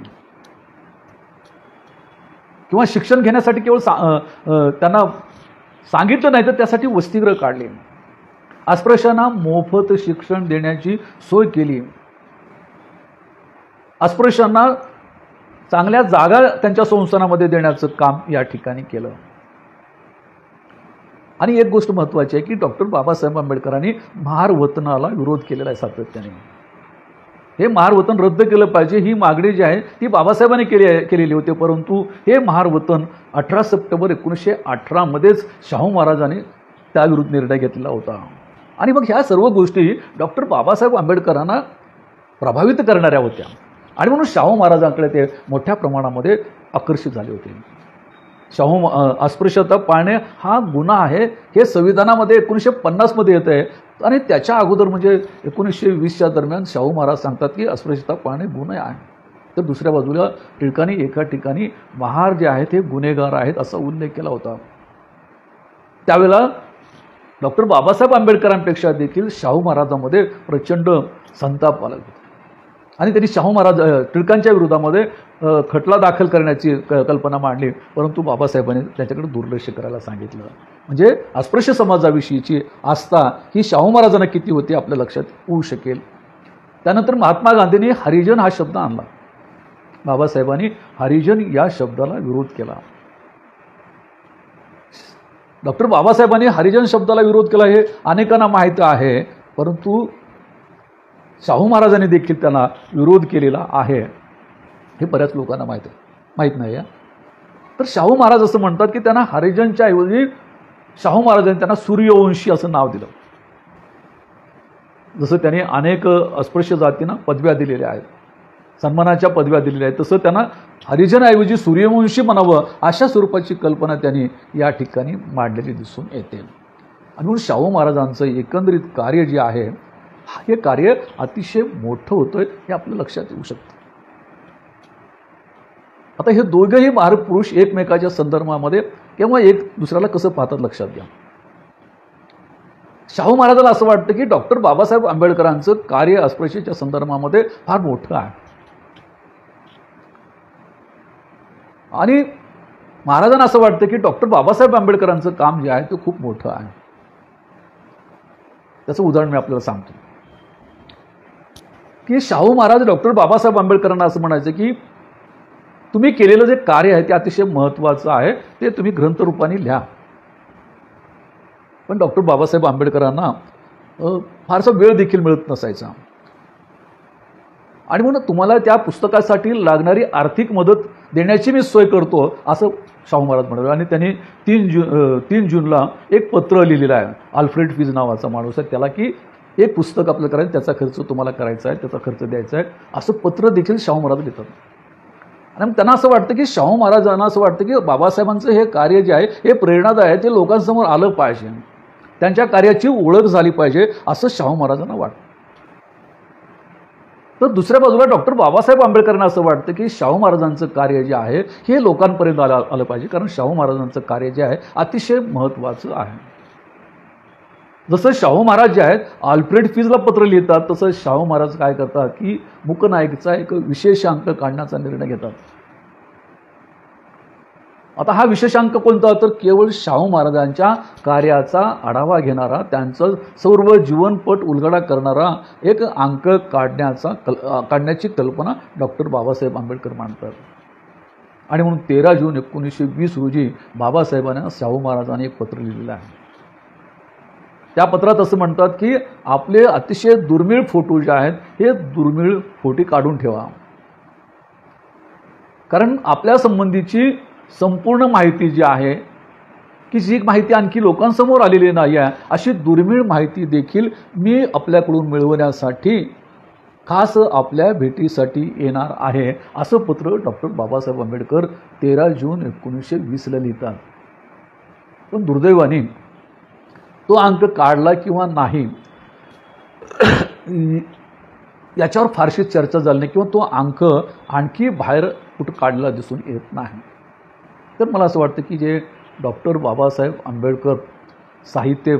किंवा शिक्षण घेण्यासाठी केवळ त्यांना सांगितलं नाही तर त्यासाठी वसतिगृह काढले, अस्पृश्यांना मोफत शिक्षण देण्याची सोय केली, अस्पृश्यांना चांगल्या जागा त्यांच्या संस्थानामध्ये देण्याचं काम या ठिकाणी केलं. आणि एक गोष्ट महत्त्वाची आहे की डॉक्टर बाबासाहेब आंबेडकरांनी महारवतनाला विरोध केलेला आहे सातत्याने. हे महारवतन रद्द केलं पाहिजे ही मागणी जी आहे ती बाबासाहेबांनी केलेली होती, परंतु हे महारवतन 18 सप्टेंबर 1918 मध्येच शाहू महाराजांनी त्याविरुद्ध निर्णय घेतलेला होता. आणि मग ह्या सर्व गोष्टी डॉक्टर बाबासाहेब आंबेडकरांना प्रभावित करणाऱ्या होत्या आणि म्हणून शाहू महाराजांकडे ते मोठ्या प्रमाणामध्ये आकर्षित झाले होते. अस्पृश्यता पाळणे हा गुन्हा आहे हे संविधानामध्ये 1950 मध्ये येत आहे आणि त्याच्या अगोदर म्हणजे 1920च्या दरम्यान शाहू महाराज सांगतात की अस्पृश्यता पाळणे गुन्हा आहे. तर दुसऱ्या बाजूला एका ठिकाणी महार जे आहेत हे गुन्हेगार आहेत असा उल्लेख केला होता. त्यावेळेला डॉक्टर बाबासाहेब आंबेडकरांपेक्षा देखील शाहू महाराजांमध्ये प्रचंड संताप आला होता आणि त्यांनी शाहू महाराज टिळकांच्या विरोधामध्ये खटला दाखल करण्याची कल्पना मांडली, परंतु बाबासाहेबांनी त्याच्याकडे दुर्लक्ष करायला सांगितलं. म्हणजे अस्पृश्य समाजाविषयीची आस्था ही शाहू महाराजांना किती होती आपल्या लक्षात येऊ शकेल. त्यानंतर महात्मा गांधींनी हरिजन हा शब्द आणला. बाबासाहेबांनी हरिजन या शब्दाला विरोध केला. डॉक्टर बाबासाहेबांनी हरिजन शब्दाला विरोध केला हे अनेकांना माहीत आहे, परंतु शाहू महाराजांनी देखील त्यांना विरोध केलेला आहे हे बऱ्याच लोकांना माहीत नाही. तर शाहू महाराज असं म्हणतात की त्यांना हरिजनच्या ऐवजी शाहू महाराजांनी त्यांना सूर्यवंशी असं नाव दिलं. जसं त्यांनी अनेक अस्पृश्य जातींना पदव्या दिलेल्या आहेत, सन्मानाच्या पदव्या दिलेल्या आहेत, तसं त्यांना हरिजनऐवजी सूर्यवंशी म्हणावं अशा स्वरूपाची कल्पना त्यांनी या ठिकाणी मांडलेली दिसून येते. आणि म्हणून शाहू महाराजांचं एकंदरीत कार्य जे आहे हे कार्य अतिशय मोठं होतं हे आपल्या लक्षात येऊ शकतं. आता हे दोघेही महापुरुष एकमेकाच्या संदर्भामध्ये किंवा एक दुसऱ्याला कसं पाहतात लक्षात घ्या. शाहू महाराजांना असं वाटतं की डॉक्टर बाबासाहेब आंबेडकरांचं कार्य अस्पृश्यतेच्या संदर्भामध्ये फार मोठं आहे आणि महाराजांना असं वाटतं की डॉक्टर बाबासाहेब आंबेडकरांचं काम जे आहे ते खूप मोठं आहे. त्याचं उदाहरण मी आपल्याला सांगतो की शाहू महाराज डॉक्टर बाबासाहेब आंबेडकरांना असं म्हणायचं की तुम्ही केलेलं जे कार्य आहे ते अतिशय महत्त्वाचं आहे, ते तुम्ही ग्रंथरूपाने लिहा. पण डॉक्टर बाबासाहेब आंबेडकरांना फारसा वेळ देखील मिळत नसायचा आणि म्हणून तुम्हाला त्या पुस्तकासाठी लागणारी आर्थिक मदत देण्याची मी सोय करतो असं शाहू महाराज म्हणाले. आणि त्यांनी 3 जूनला एक पत्र लिहिलेलं आहे. अल्फ्रेड फिज नावाचा माणूस आहे, त्याला की एक पुस्तक आपलं करायचं, त्याचा खर्च तुम्हाला करायचा आहे, त्याचा खर्च द्यायचा आहे असं पत्र देखील शाहू महाराज लिहितात. आणि त्यांना असं वाटतं की शाहू महाराजांना असं वाटतं की बाबासाहेबांचं हे कार्य जे आहे हे प्रेरणादायी आहे, ते लोकांसमोर आलं पाहिजे, त्यांच्या कार्याची ओळख झाली पाहिजे असं शाहू महाराजांना वाटतं. तर दुसऱ्या बाजूला डॉक्टर बाबासाहेब आंबेडकरांना असं वाटतं की शाहू महाराजांचं कार्य जे आहे हे लोकांपर्यंत आलं पाहिजे, कारण शाहू महाराजांचं कार्य जे आहे अतिशय महत्त्वाचं आहे. जसं शाहू महाराज जे आहेत अल्फ्रेड फिजला पत्र लिहितात, तसं शाहू महाराज काय करतात की मूकनायकचा एक विशेषांक काढण्याचा निर्णय घेतात. आता हा विशेषांक कोणता, तर केवळ शाहू महाराजांच्या कार्याचा आढावा घेणारा, त्यांचं सर्व जीवनपट उलगडा करणारा एक अंक काढण्याची कल्पना डॉक्टर बाबासाहेब आंबेडकर मांडतात. आणि म्हणून 13 जून 1920 रोजी बाबासाहेबांना शाहू महाराजांनी एक पत्र लिहिलेलं आहे. त्या पत्रात असं म्हणतात की आपले अतिशय दुर्मिळ फोटो जे आहेत हे दुर्मिळ फोटो काढून ठेवा, कारण आपल्या संबंधीची संपूर्ण माहिती जी आहे की जी माहिती आणखी लोकांसमोर आलेली नाही आहे अशी दुर्मिळ माहिती देखील मी आपल्याकडून मिळवण्यासाठी खास आपल्या भेटीसाठी येणार आहे असं पत्र डॉक्टर बाबासाहेब आंबेडकर 13 जून 1920ला लिहितात. पण दुर्दैवाने तो अंक काढला किंवा नाही याच्यावर फारशी चर्चा झाली नाही किंवा तो अंक आणखी बाहेर कुठं काढला दिसून येत नाही. तर मला असं वाटतं की जे डॉक्टर बाबासाहेब आंबेडकर साहित्य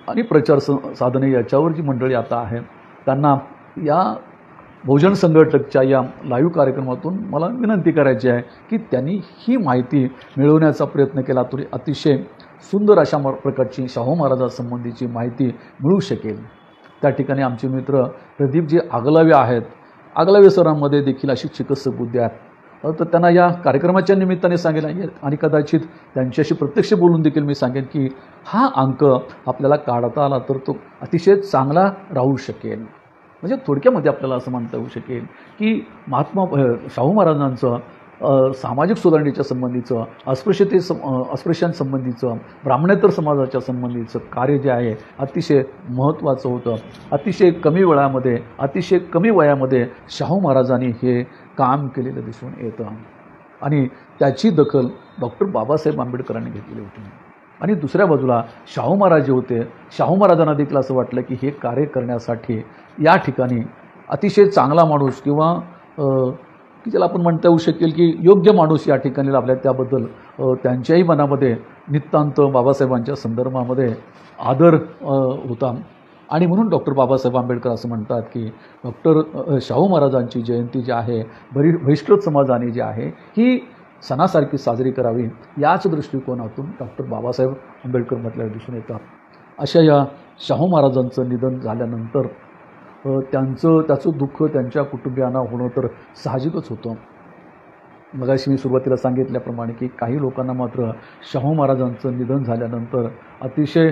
आणि प्रचार साधने याच्यावर जी मंडळी आता आहे त्यांना या बहुजन संघटकच्या या लाईव्ह कार्यक्रमातून मला विनंती करायची आहे की त्यांनी ही माहिती मिळवण्याचा प्रयत्न केला तरी अतिशय सुंदर अशा प्रकारची शाहू महाराजांसंबंधीची माहिती मिळू शकेल. त्या ठिकाणी आमचे मित्र प्रदीपजी आगलावे आहेत. आगलावे सरांमध्ये देखील अशी चिकित्सक बुद्धी आहे. तर त्यांना या कार्यक्रमाच्या निमित्ताने सांगेल आणि कदाचित त्यांच्याशी प्रत्यक्ष बोलून देखील मी सांगेन की हा अंक आपल्याला काढता आला तर तो अतिशय चांगला राहू शकेल. म्हणजे थोडक्यामध्ये आपल्याला असं म्हणता येऊ शकेल की शाहू महाराजांचं सामाजिक सुधारणेच्या संबंधीचं, अस्पृश्यांसंबंधीचं, ब्राह्मणेतर समाजाच्या संबंधीचं कार्य जे आहे अतिशय महत्त्वाचं होतं. अतिशय कमी वयामध्ये शाहू महाराजांनी हे काम केलेलं दिसून येतं आणि त्याची दखल डॉक्टर बाबासाहेब आंबेडकरांनी घेतलेली होती. आणि दुसऱ्या बाजूला शाहू महाराज जे होते, शाहू महाराजांना देखील असं वाटलं की हे कार्य करण्यासाठी या ठिकाणी अतिशय चांगला माणूस किंवा की ज्याला आपण म्हणता येऊ शकेल की योग्य माणूस या ठिकाणी लाभला. त्याबद्दल त्यांच्याही मनामध्ये नितांत बाबासाहेबांच्या संदर्भामध्ये आदर होता आणि म्हणून डॉक्टर बाबासाहेब आंबेडकर असं म्हणतात की डॉक्टर शाहू महाराजांची जयंती जी आहे बहिष्कृत समाजाने जी आहे ही सणासारखी साजरी करावी याच दृष्टिकोनातून डॉक्टर बाबासाहेब आंबेडकर म्हटल्यावर दिसून येतात. अशा या शाहू महाराजांचं निधन झाल्यानंतर त्याचं दुःख त्यांच्या कुटुंबियांना होणं तर साहजिकच होतं. मगाशी मी सुरुवातीला सांगितल्याप्रमाणे की काही लोकांना मात्र शाहू महाराजांचं निधन झाल्यानंतर अतिशय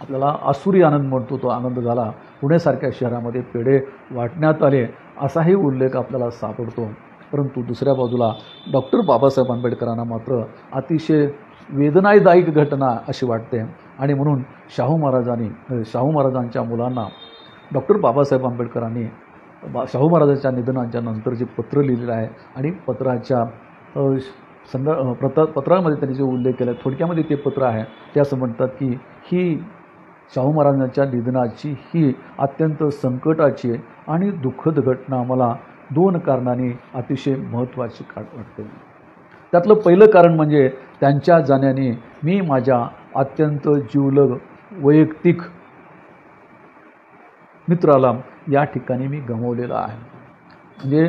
आपल्याला आसुरी आनंद म्हणतो तो आनंद झाला. पुण्यासारख्या शहरामध्ये पेढे वाटण्यात आले असाही उल्लेख आपल्याला सापडतो. परंतु दुसऱ्या बाजूला डॉक्टर बाबासाहेब आंबेडकरांना मात्र अतिशय वेदनादायक घटना अशी वाटते आणि म्हणून शाहू महाराजांच्या मुलांना डॉक्टर बाबासाहेब आंबेडकरांनी शाहू महाराजांच्या निधनाच्या नंतर जे पत्र लिहिलेलं आहे आणि पत्राच्या पत्रामध्ये त्यांनी जे उल्लेख केला आहे थोडक्यामध्ये ते पत्र आहे ते असं म्हणतात की ही शाहू महाराजांच्या निधनाची ही अत्यंत संकटाची आणि दुःखद घटना मला 2 कारणांनी अतिशय महत्त्वाची वाटते. त्यातलं पहिलं कारण म्हणजे त्यांच्या जाण्याने मी माझ्या अत्यंत जीवलग वैयक्तिक मित्राला या ठिकाणी मी गमावलेला आहे. म्हणजे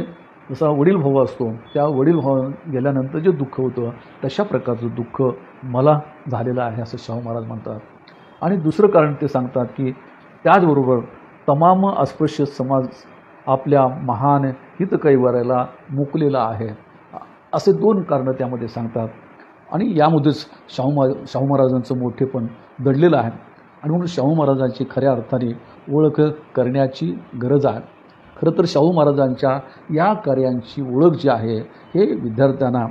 जसा वडील भाऊ असतो त्या वडील भाऊ गेल्यानंतर जे दुःख होतं तशा प्रकारचं दुःख मला झालेलं आहे असं शाहू महाराज म्हणतात. आणि दुसरं कारण ते सांगतात की त्याचबरोबर तमाम अस्पृश्य समाज आपल्या महान हितकैवाऱ्याला मुकलेला आहे असे 2 कारणं त्यामध्ये सांगतात. आणि यामध्येच शाहू महाराजांचं मोठेपण दडलेलं आहे आणि म्हणून शाहू महाराजांची खऱ्या अर्थाने ओळख करण्याची गरज आहे. खरं तर शाहू महाराजांच्या या कार्यांची ओळख जी आहे हे विद्यार्थ्यांना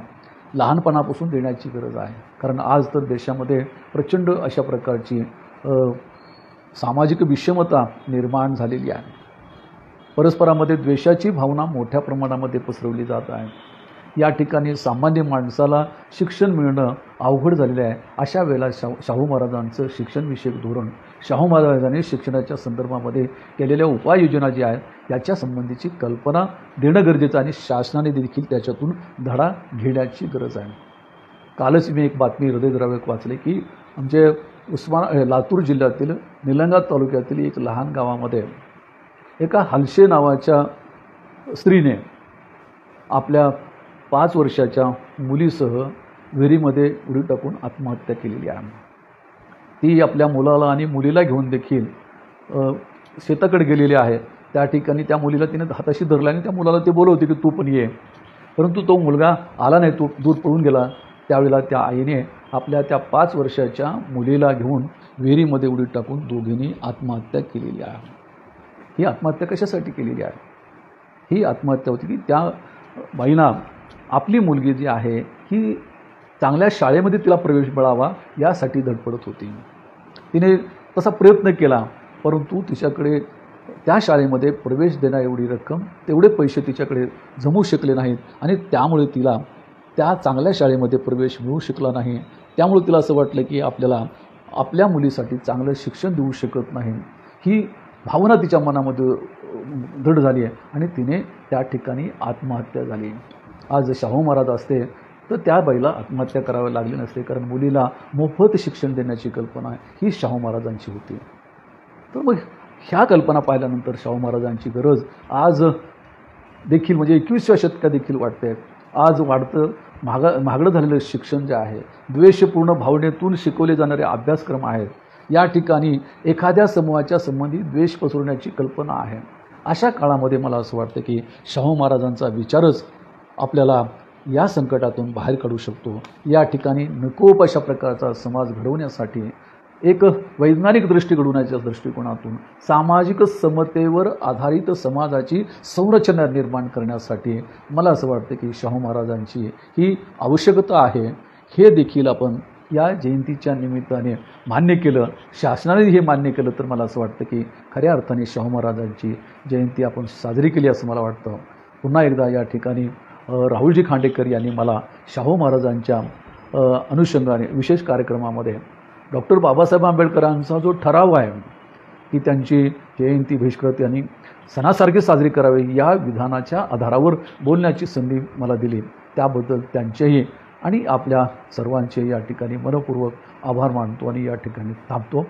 लहानपणापासून देण्याची गरज आहे. कारण आज तर देशामध्ये प्रचंड अशा प्रकारची सामाजिक विषमता निर्माण झालेली आहे. परस्परामध्ये द्वेषाची भावना मोठ्या प्रमाणामध्ये पसरवली जात आहे. या ठिकाणी सामान्य माणसाला शिक्षण मिळणं अवघड झालेलं आहे. अशा वेळेला शाहू महाराजांचं शिक्षणविषयक धोरण, शाहू महाराजांनी शिक्षणाच्या संदर्भामध्ये केलेल्या उपाययोजना जी आहेत याच्या संबंधीची कल्पना देणं गरजेचं आणि शासनाने देखील त्याच्यातून धडा घेण्याची गरज आहे. कालच मी एक बातमी हृदयद्रावक वाचले की आमचे लातूर जिल्ह्यातील निलंगा तालुक्यातील एक लहान गावामध्ये एका हलशे नावाच्या स्त्रीने आपल्या 5 वर्षाच्या मुलीसह विहिरीमध्ये उडी टाकून आत्महत्या केलेली आहे. ती आपल्या मुलाला आणि मुलीला घेऊन देखील शेताकडे गेलेली आहे. त्या ठिकाणी त्या मुलीला तिने हाताशी धरला आणि त्या मुलाला ते बोलवते की तू पण ये. परंतु तो मुलगा आला नाही, तो दूर पळून गेला. त्यावेळेला त्या आईने आपल्या त्या 5 वर्षाच्या मुलीला घेऊन विहिरीमध्ये उडी टाकून दोघींनी आत्महत्या केलेली आहे. ही आत्महत्या कशासाठी केलेली आहे? ही आत्महत्या होती की त्या बाईंना आपली मुलगी जी आहे ही चांगल्या शाळेमध्ये तिला प्रवेश मिळावा यासाठी धडपडत होती. तिने तसा प्रयत्न केला परंतु तिच्याकडे त्या शाळेमध्ये प्रवेश देण्या एवढी रक्कम, तेवढे पैसे तिच्याकडे जमू शकले नाहीत आणि त्यामुळे तिला त्या चांगल्या शाळेमध्ये प्रवेश मिळू शकला नाही. त्यामुळे तिला असं वाटलं की आपल्याला आपल्या मुलीसाठी चांगलं शिक्षण देऊ शकत नाही. ही भावना तिच्या मनामध्ये दृढ झाली आहे आणि तिने त्या ठिकाणी आत्महत्या झाली. आज शाहू महाराज असते तर त्या बाईला आत्महत्या करावी लागली नसते, कारण मुलीला मोफत शिक्षण देण्याची कल्पना ही शाहू महाराजांची होती. तर मग ह्या कल्पना पाहिल्यानंतर शाहू महाराजांची गरज आज देखील म्हणजे 21व्या शतकात देखील वाटते. आज महागडं झालेलं शिक्षण जे आहे, द्वेषपूर्ण भावनेतून शिकवले जाणारे अभ्यासक्रम आहेत, या ठिकाणी एखाद्या समूहाच्या संबंधी द्वेष पसरवण्याची कल्पना आहे. अशा काळामध्ये मला असं वाटतं की शाहू महाराजांचा विचारच आपल्याला या संकटातून बाहेर काढू शकतो. या ठिकाणी नकोप अशा प्रकारचा समाज घडवण्यासाठी एक वैज्ञानिक दृष्टी घडवण्याच्या दृष्टिकोनातून सामाजिक समतेवर आधारित समाजाची संरचना निर्माण करण्यासाठी मला असं वाटतं की शाहू महाराजांची ही आवश्यकता आहे. हे देखील आपण या जयंतीच्या निमित्ताने मान्य केलं, शासनाने हे मान्य केलं, तर मला असं वाटतं की खऱ्या अर्थाने शाहू महाराजांची जयंती आपण साजरी केली असं मला वाटतं. पुन्हा एकदा या ठिकाणी राहुलजी खांडेकर यांनी मला शाहू महाराजांच्या अनुषंगाने विशेष कार्यक्रमामध्ये डॉक्टर बाबासाहेब आंबेडकरांचा जो ठराव आहे की त्यांची जयंती बहिष्कृत यांनी सणासारखी साजरी करावी, या विधानाच्या आधारावर बोलण्याची संधी मला दिली, त्याबद्दल त्यांचेही आणि आपल्या सर्वांचे या ठिकाणी मनपूर्वक आभार मानतो आणि या ठिकाणी थांबतो.